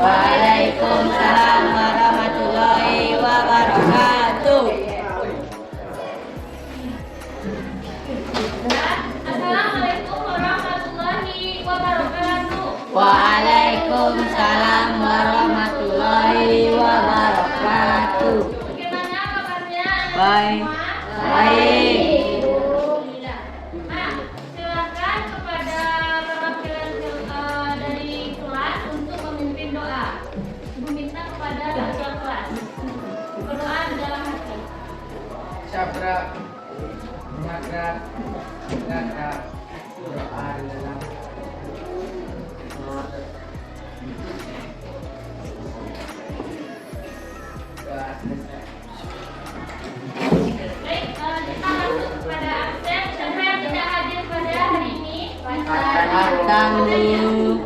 Waalaikumsalam warahmatullahi wabarakatuh. Assalamualaikum warahmatullahi wabarakatuh. Waalaikumsalam warahmatullahi wabarakatuh. Bagaimana kabarnya? Baik. Baik. Nah, silakan kepada perwakilan dari kelas untuk memimpin doa. Ibu minta kepada ketua kelas berdoa di dalam hati. Sabra, naga, naga, doa dalam Baik, kita masuk kepada absen. Siapa yang tidak hadir pada hari ini? Makan dulu.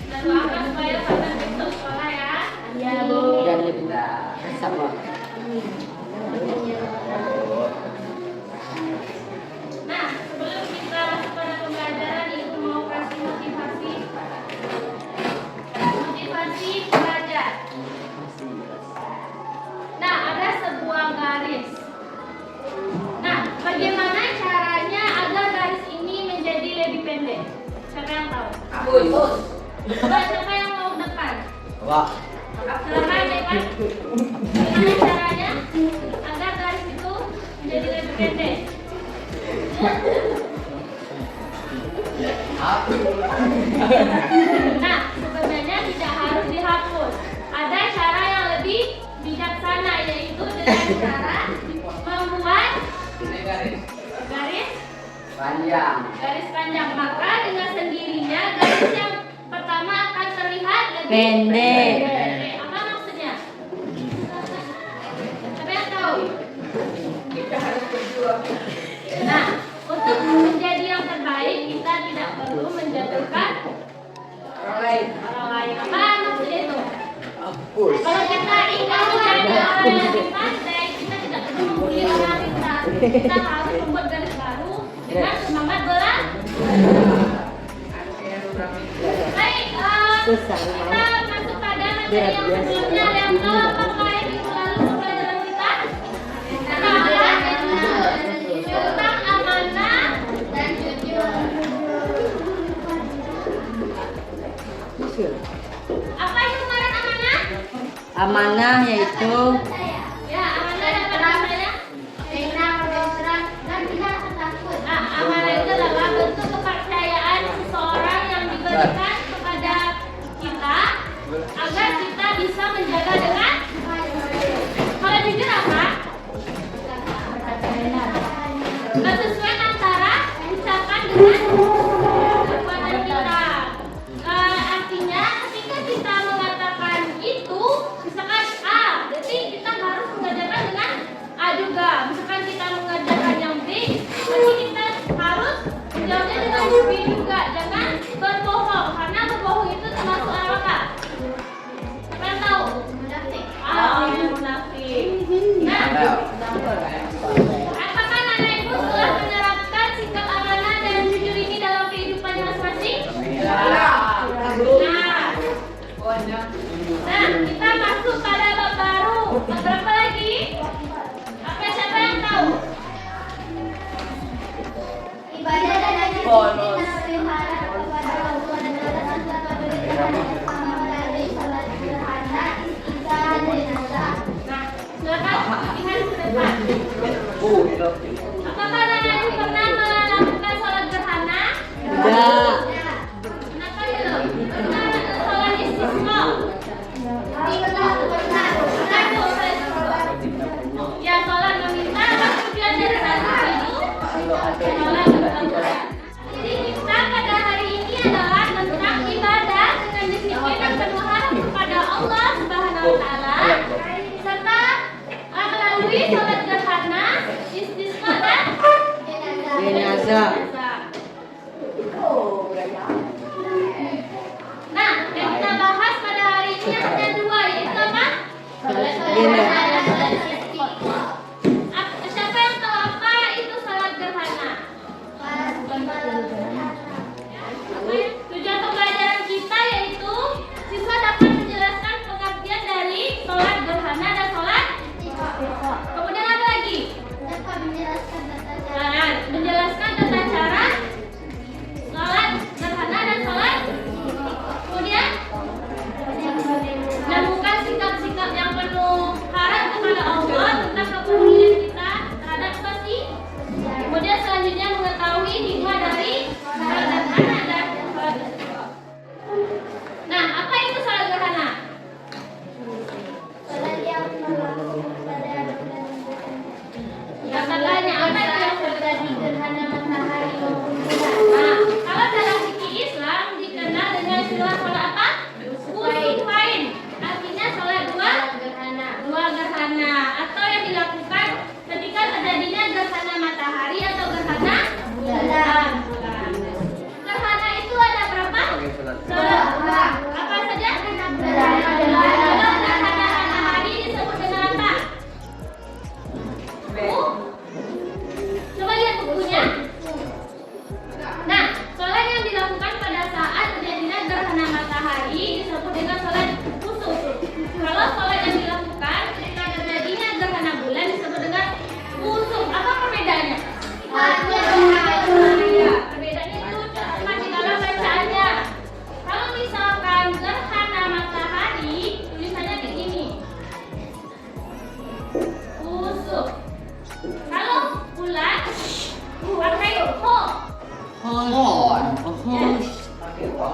Dan doakan supaya pada besok sekolah ya. Ya Bu. Dan Ibu. Sama. Nah, sebelum kita masuk pada pembelajaran, Ibu mau kasih motivasi belajar. Nah, ada sebuah garis. Nah, bagaimana caranya agar garis ini menjadi lebih pendek? Siapa yang tahu? Coba siapa yang mau depan? wah, Silakan depan. Bagaimana caranya agar garis itu menjadi lebih pendek? Nah, sebenarnya tidak harus dihapus. Ada cara yang lebih bijaksana, yaitu dengan cara membuat garis panjang. Maka dengan sendirinya garis yang pertama akan terlihat lebih Pendek. Apa maksudnya? Siapa yang tahu? Nah, untuk menjadi yang terbaik kita tidak perlu menjatuhkan orang lain. Apa maksudnya itu? Kalau kita ingin menjadi orang yang pintar, kita tidak perlu membuli orang pintar. Kita harus membuat garis baru dengan semangat belajar. Baik, kita masuk pada materi yang sebelumnya. Yang apakah yang minggu lalu pembelajaran kita? Tentang amanah dan jujur. Apa itu kemarin amanah? Amanah yaitu Ya, amanah dan namanya dan tidak takut. Nah, amanah itu adalah bentuk kepercayaan seseorang yang diberikan kepada kita agar kita bisa menjaga dengan. Kalau jujur apa? Kesesuaian antara ucapan dengan perbuatan kita. Artinya ketika kita mengatakan itu, misalkan A, berarti kita harus mengerjakan dengan A juga. Misalkan kita mengerjakan yang B, berarti kita harus menjawabnya dengan B juga. Jangan berbohong, karena berbohong itu termasuk apa? Siapa yang tahu? Munafik. Munafik. Nah, apakah anak ibu telah menerapkan sikap amanah dan jujur ini dalam kehidupannya masing-masing? Nah, kita masuk pada bab baru. Bab berapa lagi? Apa siapa yang tahu? Ibadah dan haji bonus. Nah, silakan lihat ke depan. Apakah anak ibu pernah melakukan sholat gerhana? tidak. Kenapa belum? Pernah sholat istisqa? Pernah tuh sholat istisqa. Ya, sholat meminta apa tujuan dari sholat itu? Sholat meminta. Jadi kita pada hari ini adalah tentang ibadah dengan disiplin dan penuh harap kepada Allah Subhanahu wa Ta'ala, serta melalui sholat gerhana, istisqa dan Jenazah. Nah, yang kita bahas pada hari ini ada dua, yaitu apa? Jenazah. Siapa yang tahu apa itu sholat gerhana? Tujuan pembelajaran kita yaitu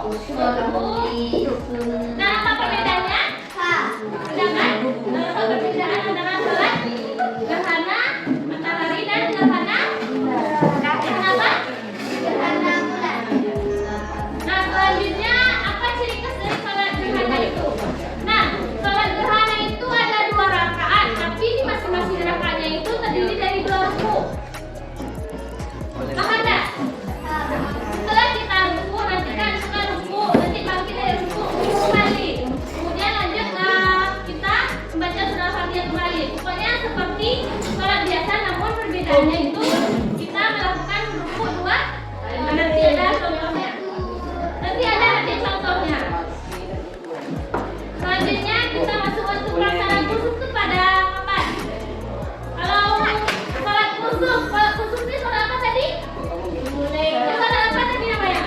Nah, apa perbedaannya? Udah kan? Apa perbedaan antara sholat gerhana matahari dan gerhana apa? Nah, selanjutnya apa ciri khas dari sholat gerhana itu? Nah, sholat gerhana itu ada 2 rakaat, tapi di masing-masing rakaatnya itu terdiri dari 2 rukuk. Paham nggak? Setelah kita ruku, nanti kan kita ruku, nanti bangkit dari ruku, kembali. Kemudian lanjut kita membaca surah Fatihah kembali. Pokoknya seperti sholat biasa, namun perbedaannya itu kita melakukan ruku 2. Nanti ada contohnya. Nanti contohnya. Selanjutnya kita masuk untuk pelaksanaan kusuk itu pada kapan? Kalau sholat kusuk ini sholat apa tadi? Sholat apa tadi namanya?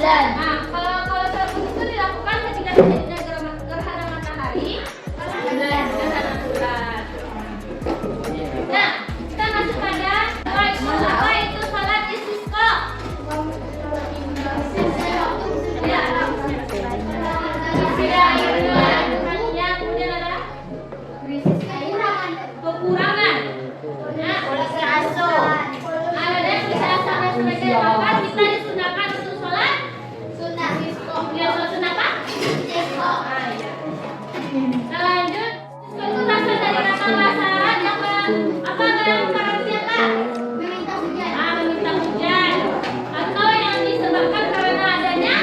Nah, kalau sholat kusuk itu dilakukan ketika terjadinya gerhana matahari dan gerhana bulan. Nah, kita masuk pada apa itu sholat istisqa. Ya. Yang kemudian ada kekurangan. Nah, ada yang bisa sama sebagai apa? Kita disunahkan untuk sholat. Ya, sholat sunat apa? Ah, ya. Kita lanjut. Itu berasal dari kata bahasa Arab yang apa yang artinya apa? Meminta hujan. Atau yang disebabkan karena adanya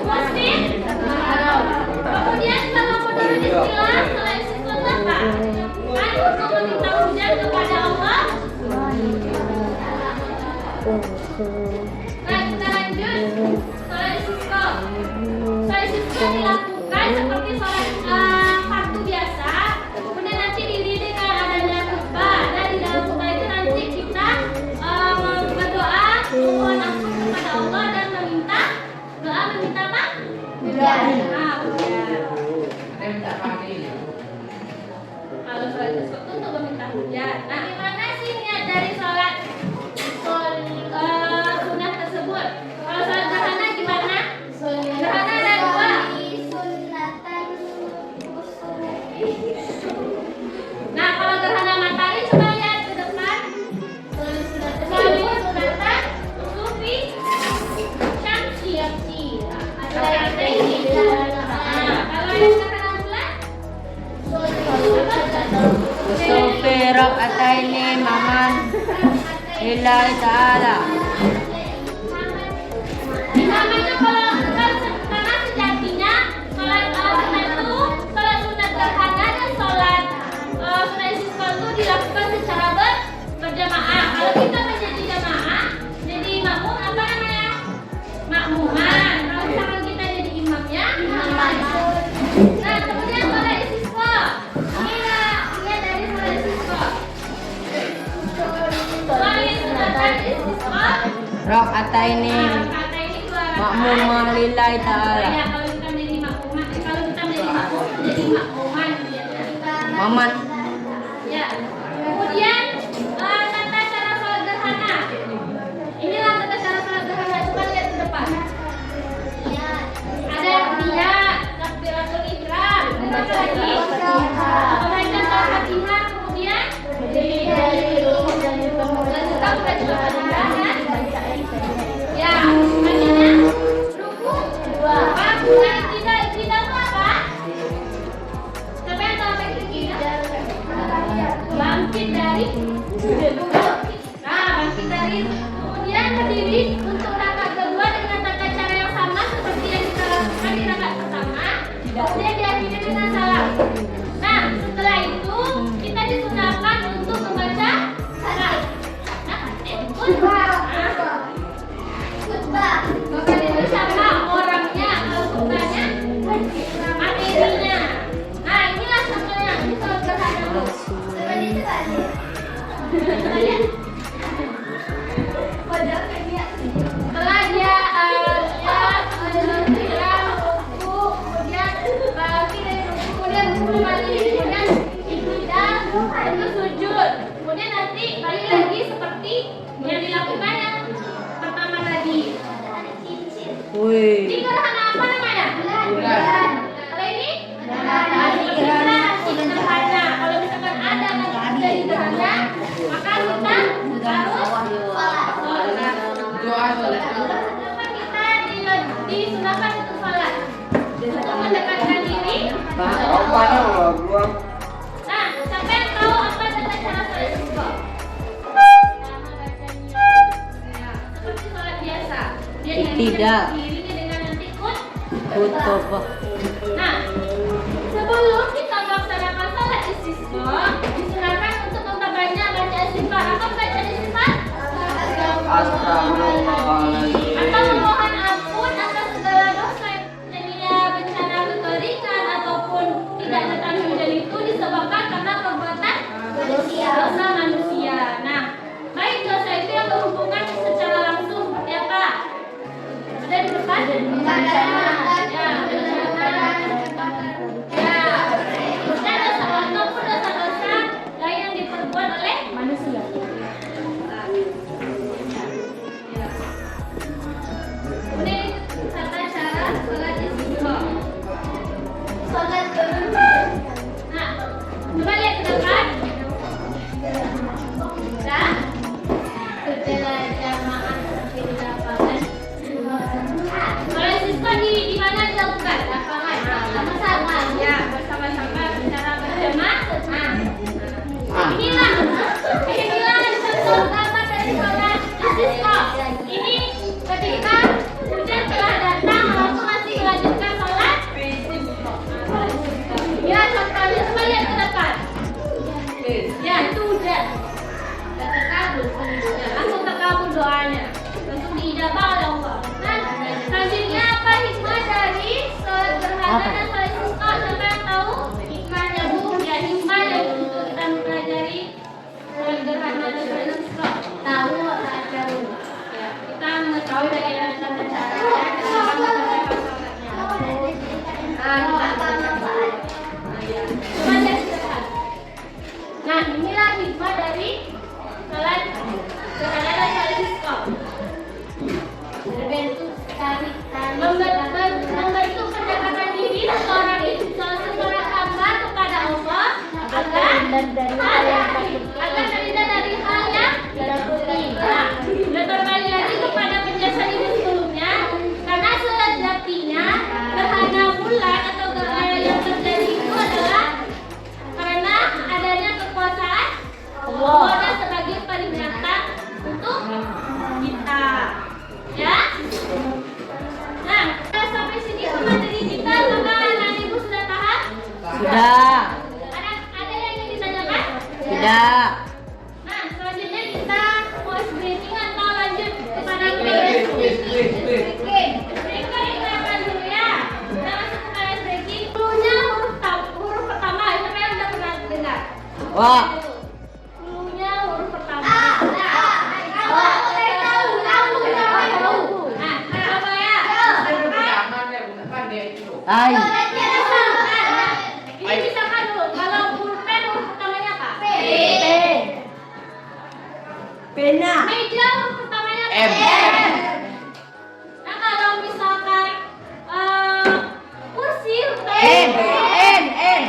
musim kemarau. Kemudian kalau menurut istilah selain itu apa? Kan untuk meminta hujan kepada Allah. Nah, kita lanjut. Sholat istisqa. Sholat istisqa dilakukan seperti sholat fardu biasa. Kemudian nanti diiringi dengan adanya khutbah. Dan di dalam khutbah itu nanti kita berdoa memohon ampun kepada Allah dan meminta apa? Hujan. Hujan. Ada yang minta pagi. Kalau sholat istisqa itu untuk meminta hujan. Nah, gimana sih niat dari sholat sunat tersebut? Kalau sholat gerhana gimana? Gerhana ada 2. Nah, kalau gerhana matahari coba lihat ke depan. Sunatan sufi syamsi. Ada ini. Nah, kalau yang gerhana bulan Sofi rak'ataini maman lillahi ta'ala. Imam itu kalau karena sejatinya sholat sunat itu sholat sunat gerhana dan sholat sunat istisqa itu dilakukan secara berjamaah. Kalau kita menjadi jamaah, jadi makmum apa namanya? Makmuman. Kalau misalkan kita jadi imamnya, imaman. Nah, kemudian sholat istisqa. Ini dari sholat istisqa. Sholat sunatan istisqa. Rak'ataini Kata ini keluar ma'mumah lillahi ta'ala. ya, kalau kita menjadi makmuman, kalau kita menjadi makmum, jadi makmuman ya. Maman Ya. Kemudian tata cara sholat gerhana. Inilah tata cara sholat gerhana. Coba lihat ke depan. Ada niat, takbiratul ihram, apa lagi? Membacaan sholat Fatihah, kemudian lanjutkan membaca Fatihah dan ya, selanjutnya ruku 2. Tidak itu apa? Siapa yang tahu apa itu tidak? Bangkit dari duduk. Nah, bangkit dari kemudian berdiri untuk rakaat kedua dengan tata cara yang sama seperti yang kita lakukan di rakaat pertama. Kemudian diakhiri dengan salam. Nah, setelah itu kita disunahkan untuk membaca salam. Khutbah. Maka itu siapa orangnya? Kalau khutbahnya materinya. Nah, inilah contohnya. Ini sholat gerhana. Seperti itu kan? Kita lihat. Padahal kayak Wih. Ini gerhana apa namanya? Bulan. Kalau ini? Gerhana. Kalau misalkan ada nanti jadi gerhana, maka kita harus sholat. Doa sholat. Kenapa kita disunahkan untuk sholat? Untuk mendekatkan diri. Nah, siapa yang tahu apa tata cara sholat istisqa? Seperti sholat biasa. Dia Tidak. dirinya dengan nanti Khutbah. Nah, sebelum kita melaksanakan sholat istisqa, disunahkan untuk memperbanyak baca istighfar. Apa baca istighfar? Atau memohon ampun atas segala dosa yang terjadinya bencana kekeringan ataupun tidak datang hujan itu disebabkan karena perbuatan dosa manusia. Nah, baik dosa itu yang berhubungan secara langsung seperti apa? Ada di depan? Dan dosa ataupun dosa-dosa lain yang diperbuat oleh manusia. Kemudian tata cara sholat istisqa. Nah, coba lihat ke depan. Nah, setelah jamaah sampai di lapangan. Sholat istisqa di mana dilakukan? Lapangan. Bersama-sama. Ya, bersama-sama secara berjamaah. Inilah contoh pertama dari sholat istisqa. Ini ketika hujan telah datang lalu masih melanjutkan sholat istisqa. Ya, contohnya coba lihat ke depan. Ya, itu hujan. Dan terkabul, langsung terkabul doanya, langsung diijabah oleh Allah. Nah, selanjutnya apa hikmah dari sholat gerhana dan sholat istisqa? Siapa yang tahu hikmahnya, Bu? Ya, hikmah yang untuk kita mempelajari sholat gerhana dan sholat istisqa. Tahu atau ya, kita mengetahui bagaimana cara caranya, kenapa kita sholatnya. Coba lihat ke depan. Nah, inilah hikmah dari sholat gerhana dan sholat istisqa. Berbentuk membantu pendekatan diri seorang hamba kepada Allah agar terhindar dari hal yang ditakuti. Nah, dan kembali lagi kepada penjelasan ibu sebelumnya, karena sejatinya gerhana bulan atau gerhana yang terjadi itu adalah karena adanya kekuasaan Allah sebagai peringatan untuk kita. Ya. Nah, sampai sini materi kita, maka anak ibu sudah paham? Sudah. Ada yang ingin ditanyakan? Tidak. Nah, selanjutnya kita mau breaking atau lanjut kepada breaking. Kita akan dulu ya. Kita masuk kepada breaking. Hurufnya huruf pertama. Siapa yang udah pernah dengar? Wah. Hurufnya huruf pertama. Hai. Ini misalkan dulu, kalau huruf P huruf pertamanya apa? P. Pena. Meja huruf pertamanya apa? M. Nah, kalau misalkan kursi huruf N. pertamanya N. N.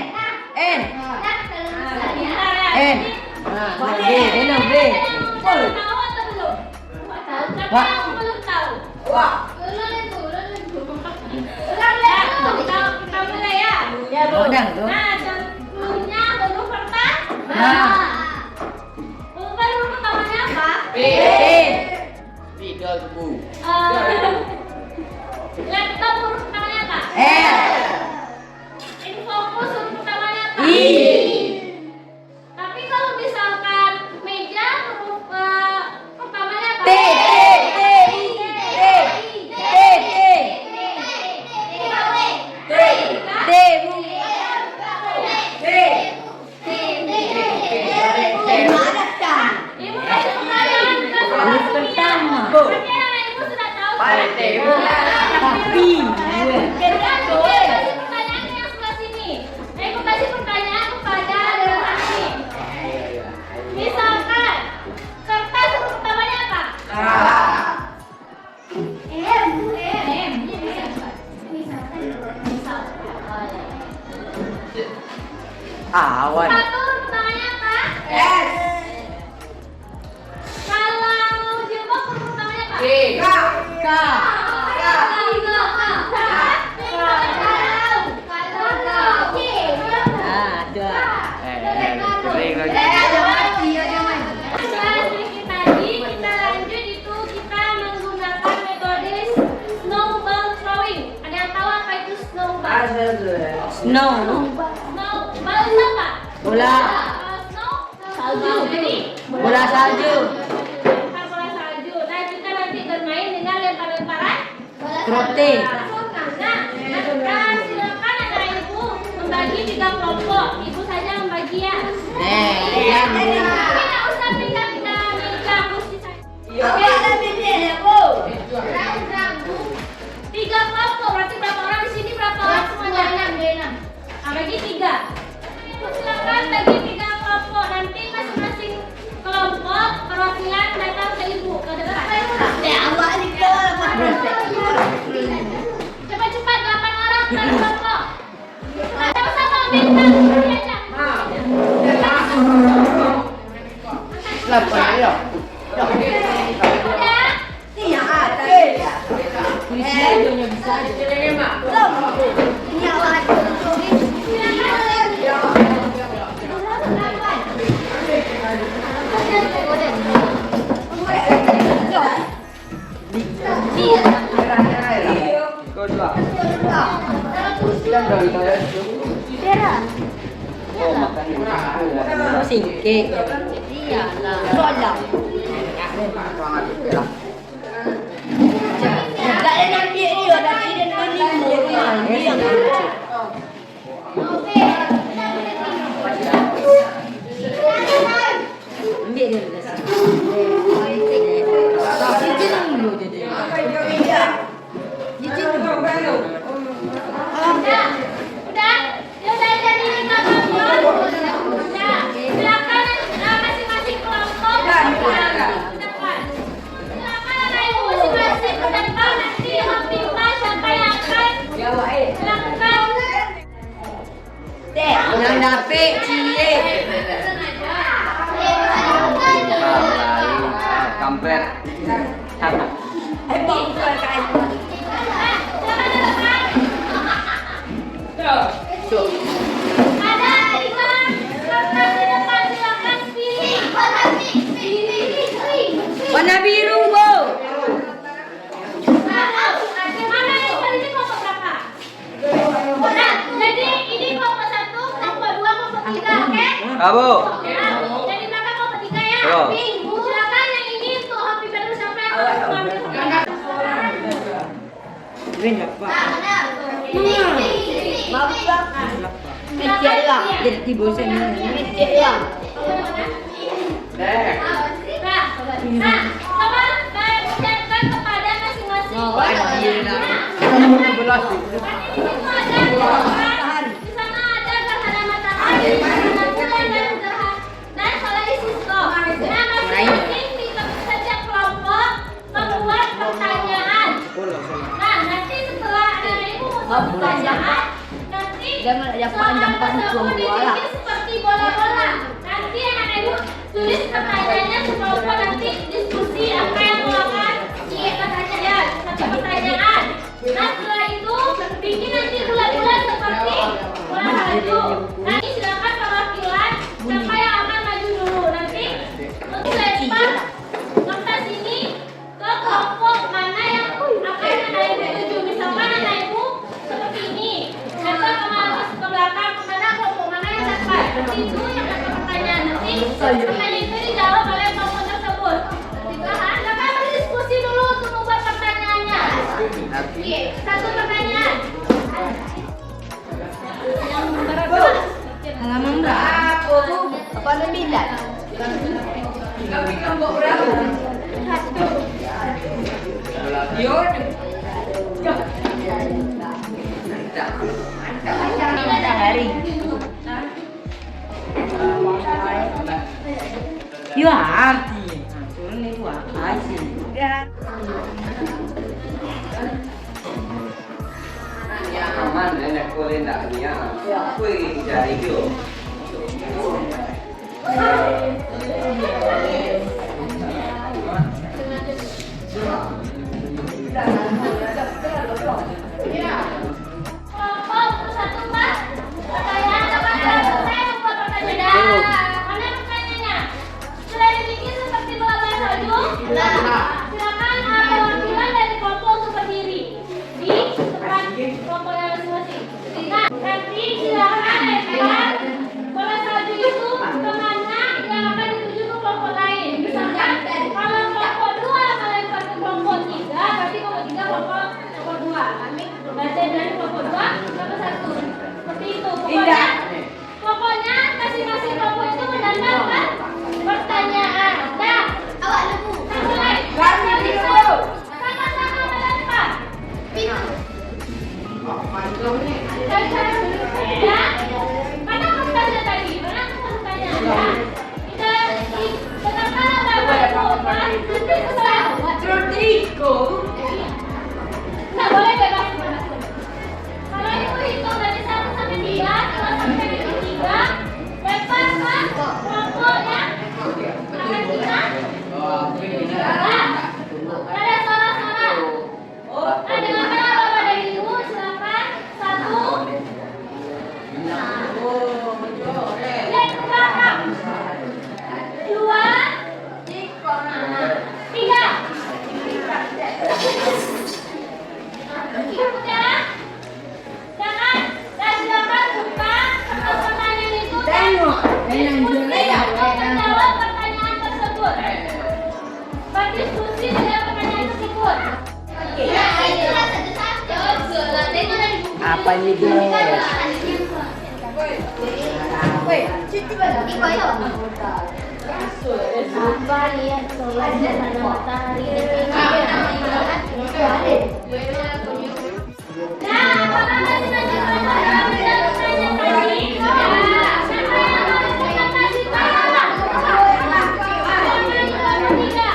N. N. Nah, B. Belum B. Tahu atau belum? Tahu. Wah. Siapa yang belum tahu? Wah. Kita mulai ya. Ya, udah tuh. Nah, contohnya huruf pertama. Nah. Huruf pertamanya apa? B. Tidak Bu. Laptop huruf pertamanya apa? L. Infocus huruf pertamanya apa? I. Tapi kalau misalkan meja huruf pertamanya apa? T. T. T. Bu. Ibu kasih pertanyaan ke Huruf pertama. Berarti anak ibu sudah tahu. Pak. Tapi. Kasih pertanyaan yang sebelah sini. Ibu kasih pertanyaan kepada anak ini. Misalkan kertas huruf pertamanya apa? M. Awan. Satu pertamanya apa? S. Kalau jilbab pertamanya apa? K. K. Ah, dua. Kering lagi. Sedikit tadi kita lanjut itu kita menggunakan metode snowball throwing. Ada yang tahu apa itu snowball? Snow. Snowball itu apa? Bola. Snow salju. Jadi Bola salju. lempar bola salju. Nah kita nanti bermain dengan lempar-lemparan Trote. Nah, silakan anak ibu membagi 3 kelompok. Ibu saja membagi ya. Yang Tidak usah pindah-pindah meja kursi saja. Tiga kelompok, berarti berapa orang di sini? Berapa orang semuanya? Bagi 3. Silakan bagi 3 kelompok. Nanti masing-masing kelompok perwakilan datang ke ibu. Cepat-cepat 8 orang per kelompok. Sama-sama bintang sini aja. Lapan ya. Udah. tulisnya hidungnya bisa aja. Kau dua. Yang dari saya itu. Oh, makan Oh, singke. Soalnya. Ambil dia dari sini. Cicin dulu jadi. Cicin dulu. Udah. Ya udah jadi 5 kelompok. Udah. Silakan masing-masing kelompok ke depan. Silakan anak ibu masing-masing ke depan. Nanti meminta siapa yang akan melakukan. Yang dapet cie. Kampret. Ada 5 peserta di depan. Silakan pilih. Warna biru, Bu. Mana yang paling di kelompok berapa? Nah, jadi ini kelompok 1, kelompok 2, kelompok 3, oke? Kamu. Nah, jadi mereka kelompok 3 ya. Yo. Silakan yang ini untuk happy baru siapa yang harus mengambil. Green apa? Silakan lah. dia. Jadi bosan ni. Nah, coba ucapkan kepada masing-masing. Oh, ada. Belas. Di sana ada gerhana matahari, gerhana bulan dan solar system. Nah, masing-masing di setiap kelompok membuat pertanyaan. Nah, nanti setelah anak ibu membuat pertanyaan, nanti Jangan ada panjang-panjang tersebut bola lah. dibikin seperti bola-bola. Nanti anak ibu tulis pertanyaannya sekelompok, nanti diskusi apa yang mau akan pertanyaan, satu pertanyaan. Nah, setelah itu bikin nanti bulat-bulat seperti bola salju. Nanti silakan perwakilan siapa yang akan maju dulu. Nanti untuk lempar kertas ini ke kelompok mana yang akan anak ibu tuju. Misalkan anak ibu seperti ini, lempar ke belakang kemana kelompok mana yang dapat. Nanti itu yang dapat pertanyaan. Nanti pertanyaan itu dijawab oleh kelompok tersebut. Silakan berdiskusi dulu untuk membuat pertanyaannya. Oke, satu pertanyaan. Halaman berapa? Apa namanya? Matahari. Ya arti. Ini dua kasih. Aman, nenek boleh tak niat. Kue dari itu. Kelompok untuk satu Pak. Pertanyaan dapat selesai membuat pertanyaan. Mana pertanyaannya? Sudah dibikin seperti bola salju? Silakan perwakilan dari kelompok untuk berdiri di depan kelompoknya masing-masing. Nah, nanti silakan lempar bola salju itu kemana yang akan dituju ke kelompok lain. Misalkan kalau kelompok 2 melempar ke kelompok 3, berarti kelompok 3 kelompok 2. Berarti dari kelompok 2 kelompok 1. Seperti itu. Pokoknya masing-masing kelompok itu menanyakan pertanyaan. Nah, mulai. Sama-sama melempar. Ya. Mana pertanyaan tadi? Mana pertanyaan? Ya. Kita dengarkan apa? Nanti setelah nggak boleh bebas dimanapun. Kalau ibu hitung dari 1 sampai 3, 2 sampai 3, lempar ke kelompoknya akan kita. Ada suara-suara. Dengarkan apa dari ibu? Silakan. 1. Lihat ke belakang. 2. 3. Udah? Jangan. Dan silakan buka kertas pertanyaan itu dan diskusi untuk menjawab pertanyaan tersebut. Berdiskusi dengan pertanyaan tersebut. Apa ini guys? Apa lihat solar dan matahari Nah, apakah masing-masing kelompok sudah menjawab pertanyaan tadi? Ya. Siapa yang mau kasih tahu? Siapa yang kelompok 3?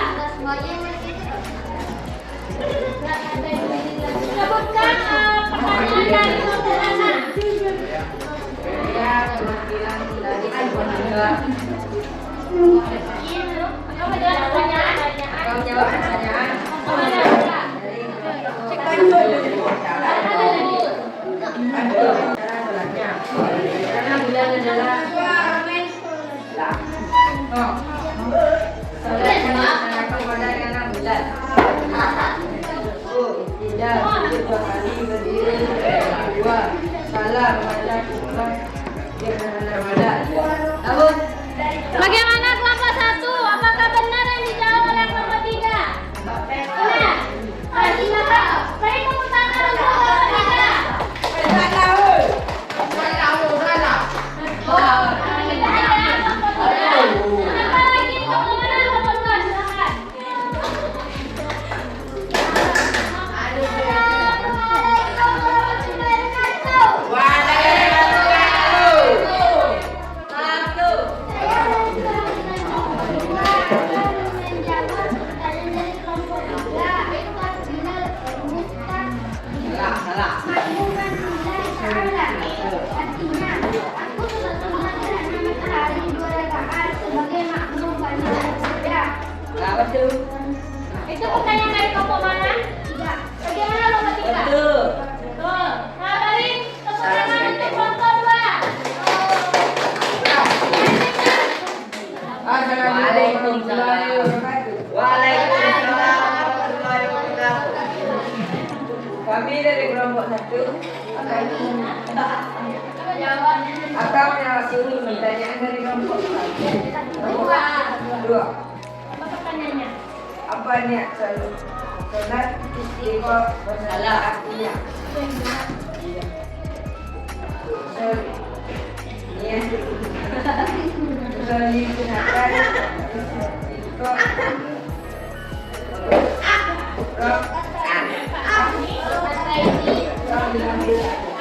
Sebutkan pertanyaan dari kelompok mana? Kamu jawab pertanyaan? Kamu jawab pertanyaan. Cek dulu. Cara sholatnya. Karena bulan adalah sholatnya kepada karena bulan. Tidak sujud 2 kali, berdiri 2, salam baca Quran dengan Ramadan. Tahu? Bagaimana kelompok 1? Apakah benar yang dijawab oleh kelompok 3? Benar. Silakan. Beri tepuk tangan untuk kelompok 3. Kita ada kelompok 3. Apa lagi kelompok mana? Kelompok 2. Silakan. Itu pertanyaan dari kelompok mana? Bagaimana kelompok 3? Betul. Nah, beri tepuk tangan untuk kelompok 2. Waalaikumsalam. Waalaikumsalam warahmatullahi wabarakatuh. Kami dari kelompok 1 akan menjawab pertanyaan dari kelompok 2. Apa pertanyaannya? Apa niat sholat istiqomah bersalah artinya? Niat melaksanakan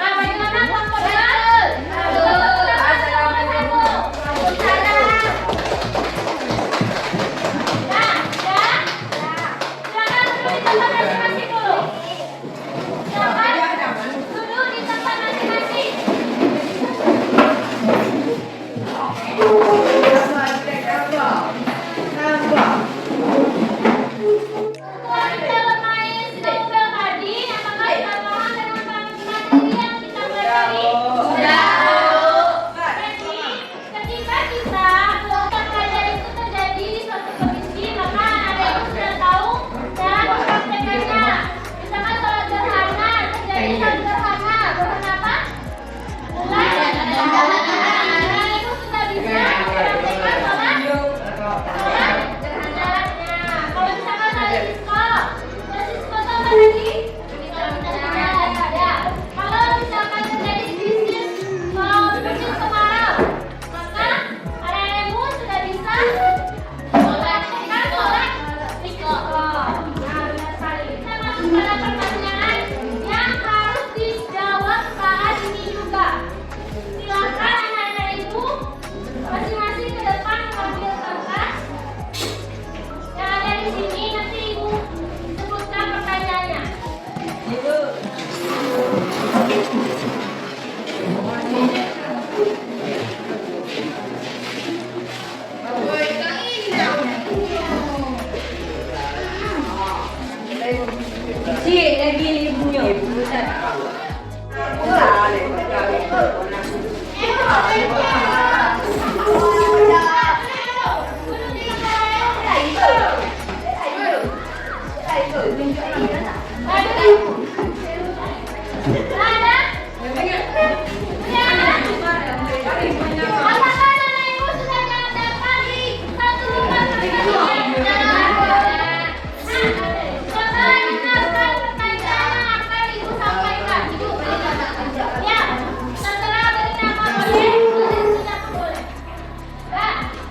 Bagaimana kelompok 2? Duduk di tempat masing-masing. ada pertanyaan yang harus dijawab saat ini juga. Silakan anak-anak ibu masing-masing ke depan mengambil kertas yang ada di sini. Nanti ibu sebutkan pertanyaannya. Si, lagi ibunya. Ibu besar.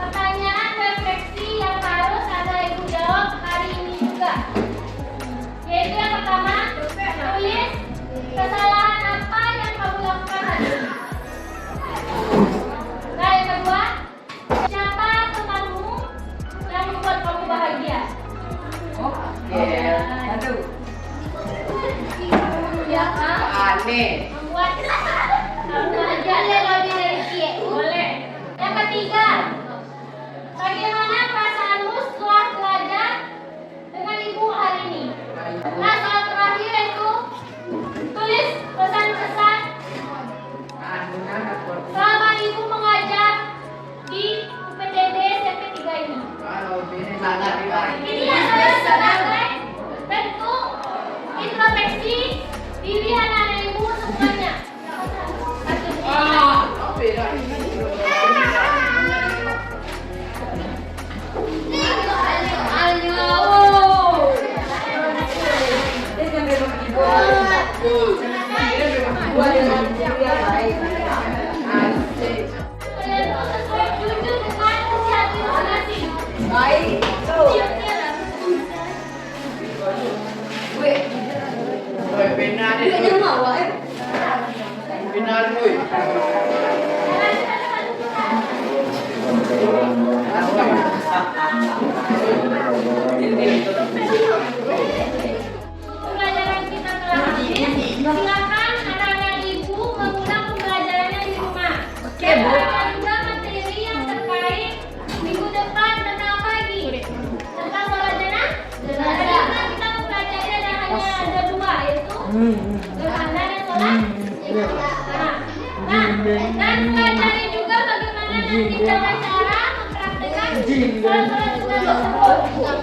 Pertanyaan refleksi yang harus ada ibu jawab hari ini juga. Yaitu yang pertama, tulis kesalahan apa yang kamu lakukan hari ini. Nah, yang kedua, siapa temanmu yang membuat kamu bahagia? Oke. Aduh. Siapa? Aneh. Membuat kamu bahagia? Boleh. Yang ketiga, bagaimana perasaanmu setelah belajar dengan ibu hari ini? Nah, soal terakhir yaitu tulis pesan-pesan selama ibu mengajar di UPTD SMP 3 ini. Ini adalah sebagai bentuk introspeksi diri anak-anak ibu semuanya. Kalian tuh sesuai jujur dengan usia hati masing-masing. Baik. Dia mau Pembelajaran kita telah habis. Silakan anak-anak ibu mengulang pembelajarannya di rumah. Oke, Bu. Ada juga materi yang terkait minggu depan tentang apa lagi? Tentang sholat jenazah. Tadi kan kita mempelajari hanya ada dua, yaitu gerhana dan sholat. Nah, dan pelajari juga bagaimana nanti cara mempraktekkan sholat-sholat sunat tersebut.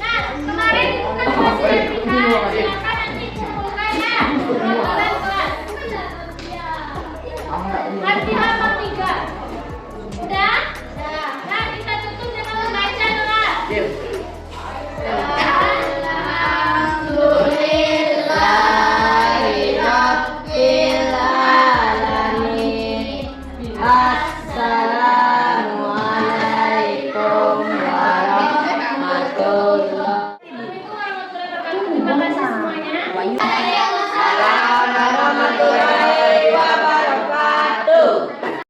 Nah, kemarin itu kan masih diberikan, silakan nanti kumpulkan ya perwakilan kelas. Latihan bertiga. Udah? Nah, kita tutup dengan membaca doa.